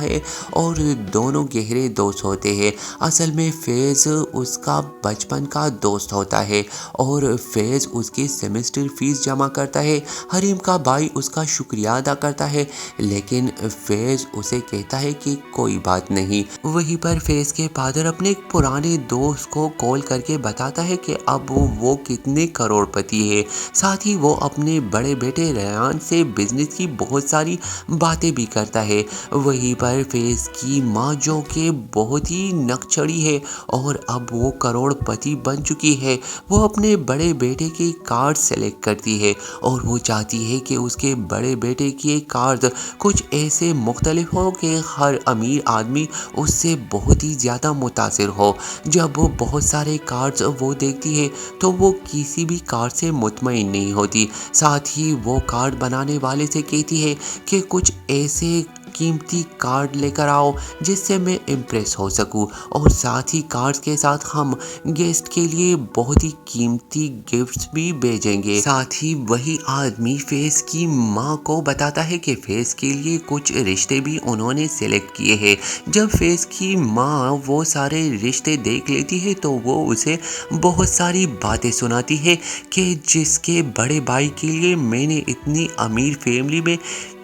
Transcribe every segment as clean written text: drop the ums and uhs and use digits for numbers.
ہے اور دونوں گہرے دوست ہوتے ہیں۔ اصل میں فیض اس کا بچپن کا دوست ہوتا ہے اور فیض اس کی سیمسٹر فیس جمع کرتا ہے۔ حریم کا بھائی اس کا شکریہ ادا کرتا ہے لیکن فیض اسے کہتا ہے کہ کوئی بات نہیں۔ وہیں پر فیض کے فادر اپنے ایک پرانے دوست کو کال کر کے بتاتا ہے کہ اب وہ کتنے کروڑ پتی ہے، ساتھ ہی وہ اپنے بڑے بیٹے ریان سے بزنس کی بہت ساری باتیں بھی کرتا ہے۔ وہیں پر فیض کی ماں جو کہ بہت ہی نکچڑی ہے اور اب وہ کروڑ پتی بن چکی ہے، وہ اپنے بڑے بیٹے کی کار سلیکٹ کرتی ہے اور وہ چاہتی ہے کہ اس کے بڑے بیٹے کی کارز کچھ ایسے مختلف ہو کہ ہر امیر آدمی اس سے بہت ہی زیادہ متاثر ہو۔ جب وہ بہت سارے کارز وہ دیکھتی ہے تو وہ کسی بھی کار سے مطمئن نہیں ہوتی، ساتھ ہی وہ کارڈ بنانے والے سے کہتی ہے کہ کچھ ایسے قیمتی کارڈ لے کر آؤ جس سے میں امپریس ہو سکوں، اور ساتھ ہی کارڈ کے ساتھ ہم گیسٹ کے لیے بہت ہی قیمتی گفٹس بھی بھیجیں گے۔ ساتھ ہی وہی آدمی فیض کی ماں کو بتاتا ہے کہ فیض کے لیے کچھ رشتے بھی انہوں نے سلیکٹ کیے ہیں۔ جب فیض کی ماں وہ سارے رشتے دیکھ لیتی ہے تو وہ اسے بہت ساری باتیں سناتی ہے کہ جس کے بڑے بھائی کے لیے میں نے اتنی امیر فیملی میں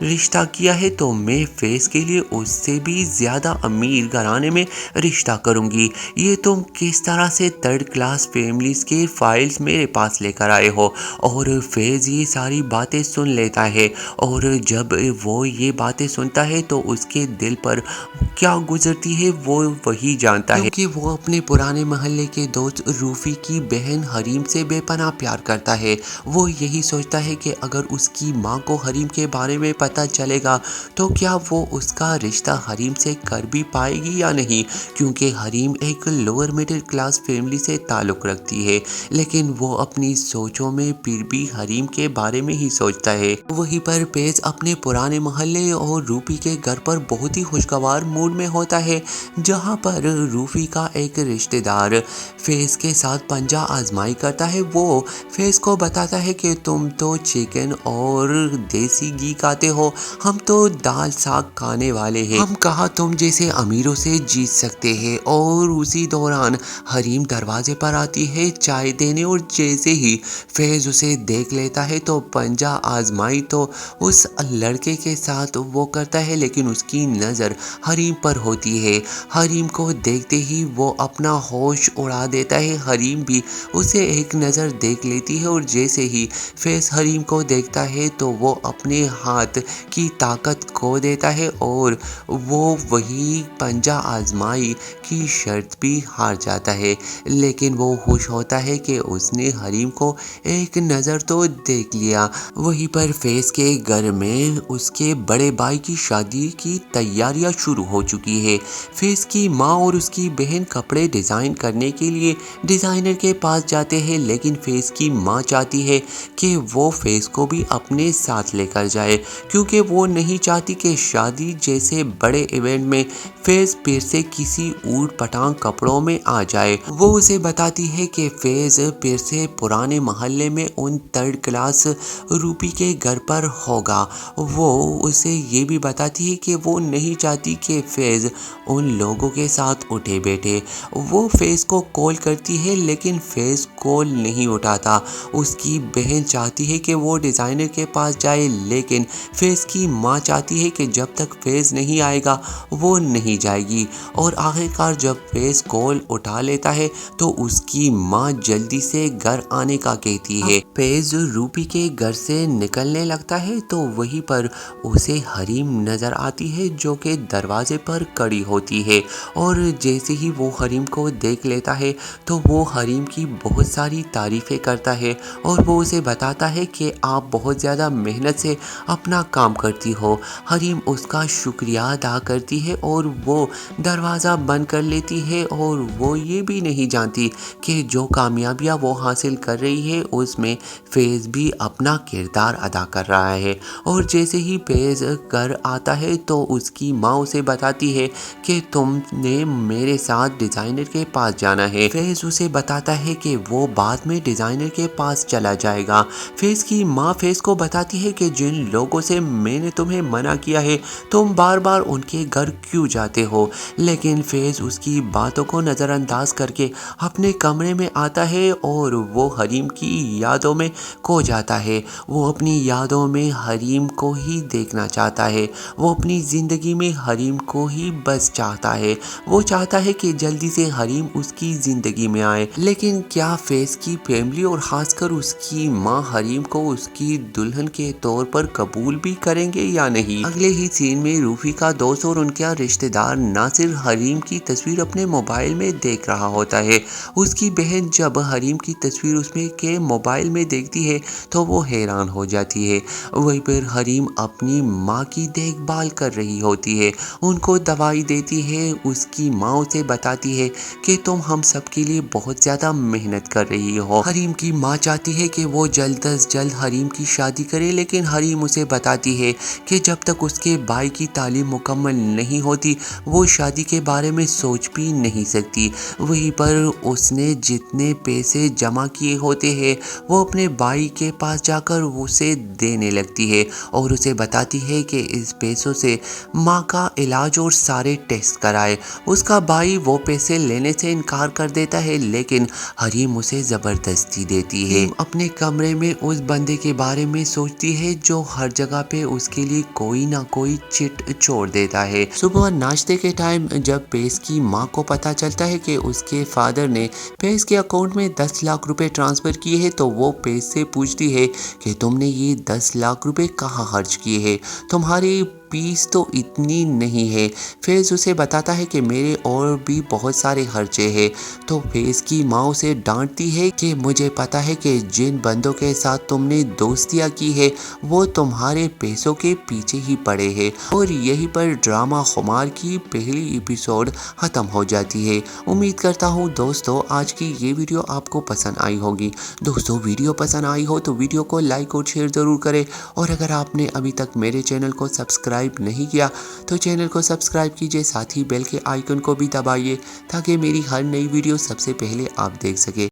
رشتہ کیا ہے تو میں فیض کے لیے اس سے بھی زیادہ امیر گھرانے میں رشتہ کروں گی۔ یہ تم کس طرح سے تھرڈ کلاس فیملیز کے فائلز میرے پاس لے کر آئے ہو؟ اور فیض یہ ساری باتیں سن لیتا ہے اور جب وہ یہ باتیں سنتا ہے تو اس کے دل پر کیا گزرتی ہے وہ وہی جانتا ہے، کیونکہ وہ اپنے پرانے محلے کے دوست روفی کی بہن حریم سے بے پناہ پیار کرتا ہے۔ وہ یہی سوچتا ہے کہ اگر اس کی ماں کو حریم کے بارے میں پتہ چلے گا تو کیا وہ اس کا رشتہ حریم سے کر بھی پائے گی یا نہیں، کیونکہ حریم ایک لوور مڈل کلاس فیملی سے تعلق رکھتی ہے، لیکن وہ اپنی سوچوں میں پھر بھی حریم کے بارے میں ہی سوچتا ہے۔ وہیں پر فیض اپنے پرانے محلے اور روفی کے گھر پر بہت ہی خوشگوار موڈ میں ہوتا ہے، جہاں پر روفی کا ایک رشتہ دار فیض کے ساتھ پنجہ آزمائی کرتا ہے۔ وہ فیض کو بتاتا ہے کہ تم تو چکن اور دیسی گھی کھاتے ہو، ہم تو دال ساگ کھانے والے ہیں، ہم کہاں تم جیسے امیروں سے جیت سکتے ہیں۔ اور اسی دوران حریم دروازے پر آتی ہے چائے دینے اور جیسے ہی فیض اسے دیکھ لیتا ہے تو پنجہ آزمائی تو اس لڑکے کے ساتھ وہ کرتا ہے لیکن اس کی نظر حریم پر ہوتی ہے۔ حریم کو دیکھتے ہی وہ اپنا ہوش اڑا دیتا ہے، حریم بھی اسے ایک نظر دیکھ لیتی ہے اور جیسے ہی فیض حریم کو دیکھتا ہے تو وہ اپنے ہاتھ کی طاقت کھو دیتا ہے اور وہ وہی پنجہ آزمائی کی شرط بھی ہار جاتا ہے، لیکن وہ خوش ہوتا ہے کہ اس نے حریم کو ایک نظر تو دیکھ لیا۔ وہیں پر فیض کے گھر میں اس کے بڑے بھائی کی شادی کی تیاریاں شروع ہو چکی ہے۔ فیض کی ماں اور اس کی بہن کپڑے ڈیزائن کرنے کے لیے ڈیزائنر کے پاس جاتے ہیں، لیکن فیض کی ماں چاہتی ہے کہ وہ فیض کو بھی اپنے ساتھ لے کر جائے کیونکہ وہ نہیں چاہتی کہ شادی جیسے بڑے ایونٹ میں فیض پھر سے کسی اوٹ پٹانگ کپڑوں میں آ جائے۔ وہ اسے بتاتی ہے کہ فیض پھر سے پرانے محلے میں ان تھرڈ کلاس روپی کے گھر پر ہوگا۔ وہ اسے یہ بھی بتاتی ہے کہ وہ نہیں چاہتی کہ فیض ان لوگوں کے ساتھ اٹھے بیٹھے۔ وہ فیض کو کال کرتی ہے لیکن فیض کال نہیں اٹھاتا۔ اس کی بہن چاہتی ہے کہ وہ ڈیزائنر کے پاس جائے لیکن فیض کی ماں چاہتی ہے کہ جب تک فیض نہیں آئے گا وہ نہیں جائے گی، اور آخرکار جب فیض کال اٹھا لیتا ہے تو اس کی ماں جلدی سے گھر آنے کا کہتی ہے۔ فیض روپی کے گھر سے نکلنے لگتا ہے تو وہیں پر اسے حریم نظر آتی ہے جو کہ دروازے پر کھڑی ہوتی ہے، اور جیسے ہی وہ حریم کو دیکھ لیتا ہے تو وہ حریم کی بہت ساری تعریفیں کرتا ہے اور وہ اسے بتاتا ہے کہ آپ بہت زیادہ محنت سے اپنا کام کرتی ہو۔ حریم اس کا شکریہ ادا کرتی ہے اور وہ دروازہ بند کر لیتی ہے اور وہ یہ بھی نہیں جانتی کہ جو کامیابیاں وہ حاصل کر رہی ہے اس میں فیض بھی اپنا کردار ادا کر رہا ہے۔ اور جیسے ہی فیض گھر آتا ہے تو اس کی ماں اسے بتاتی ہے کہ تم نے میرے ساتھ ڈیزائنر کے پاس جانا ہے۔ فیض اسے بتاتا ہے کہ وہ بعد میں ڈیزائنر کے پاس چلا جائے گا۔ فیض کی ماں فیض کو بتاتی ہے کہ جن لوگوں سے میں نے تمہیں منع کیا ہے تم بار بار ان کے گھر کیوں جاتے ہو، لیکن فیض اس کی باتوں کو نظر انداز کر کے اپنے کمرے میں آتا ہے اور وہ حریم کی یادوں میں کھو جاتا ہے۔ وہ اپنی یادوں میں حریم کو ہی دیکھنا چاہتا ہے، وہ اپنی زندگی میں حریم کو ہی بس چاہتا ہے، وہ چاہتا ہے کہ جلدی سے حریم اس کی زندگی میں آئے۔ لیکن کیا فیض کی فیملی اور خاص کر اس کی ماں حریم کو اس کی دلہن کے طور پر قبول بھی کریں گے یا نہیں؟ اگلے ہی سین میں روفی کا دوست اور ان کا رشتہ دار ناصر حریم کی تصویر اپنے موبائل میں دیکھ رہا ہوتا ہے۔ اس کی بہن جب حریم کی تصویر اس میں کے موبائل میں دیکھتی ہے تو وہ حیران ہو جاتی ہے۔ وہیں پر حریم اپنی ماں کی دیکھ بھال کر رہی ہوتی ہے، ان کو دوائی دیتی ہے۔ اس کی ماں اسے بتاتی ہے کہ تم ہم سب کے لیے بہت زیادہ محنت کر رہی ہو۔ حریم کی ماں چاہتی ہے کہ وہ جلد از جلد حریم کی شادی کرے، لیکن حریم اسے بتاتی ہے کہ جب تک اس کے بھائی کی تعلیم مکمل نہیں ہوتی وہ شادی کے بارے میں سوچ بھی نہیں سکتی۔ وہیں پر اس نے جتنے پیسے جمع کیے ہوتے ہیں وہ اپنے بھائی کے پاس جا کر اسے دینے لگتی ہے اور اسے بتاتی ہے کہ اس پیسوں سے ماں کا علاج اور سارے ٹیسٹ کرائے۔ اس کا بھائی وہ پیسے لینے سے انکار کر دیتا ہے، لیکن حریم اسے زبردستی دیتی ہے۔ اپنے کمرے میں اس بندے کے بارے میں سوچتی ہے جو ہر جگہ پہ اس کے لیے کوئی نہ کوئی چٹ چھوڑ دیتا ہے۔ صبح ناشتے کے ٹائم جب فیض کی ماں کو پتہ چلتا ہے کہ اس کے فادر نے فیض کے اکاؤنٹ میں 10 لاکھ روپے ٹرانسفر کیے ہیں تو وہ فیض سے پوچھتی ہے کہ تم نے یہ 10 لاکھ روپے کہاں خرچ کیے ہیں، تمہاری فیس تو اتنی نہیں ہے۔ فیض اسے بتاتا ہے کہ میرے اور بھی بہت سارے خرچے ہیں، تو فیض کی ماں اسے ڈانٹتی ہے کہ مجھے پتا ہے کہ جن بندوں کے ساتھ تم نے دوستیاں کی ہے وہ تمہارے پیسوں کے پیچھے ہی پڑے ہیں۔ اور یہیں پر ڈرامہ خمار کی پہلی ایپیسوڈ ختم ہو جاتی ہے۔ امید کرتا ہوں دوستو آج کی یہ ویڈیو آپ کو پسند آئی ہوگی۔ دوستو ویڈیو پسند آئی ہو تو ویڈیو کو لائک اور شیئر ضرور کریں، اور اگر آپ نے ابھی تک میرے چینل کو سبسکرائب نہیں کیا تو چینل کو سبسکرائب کیجئے، ساتھ ہی بیل کے آئیکن کو بھی دبائیے تاکہ میری ہر نئی ویڈیو سب سے پہلے آپ دیکھ سکیں۔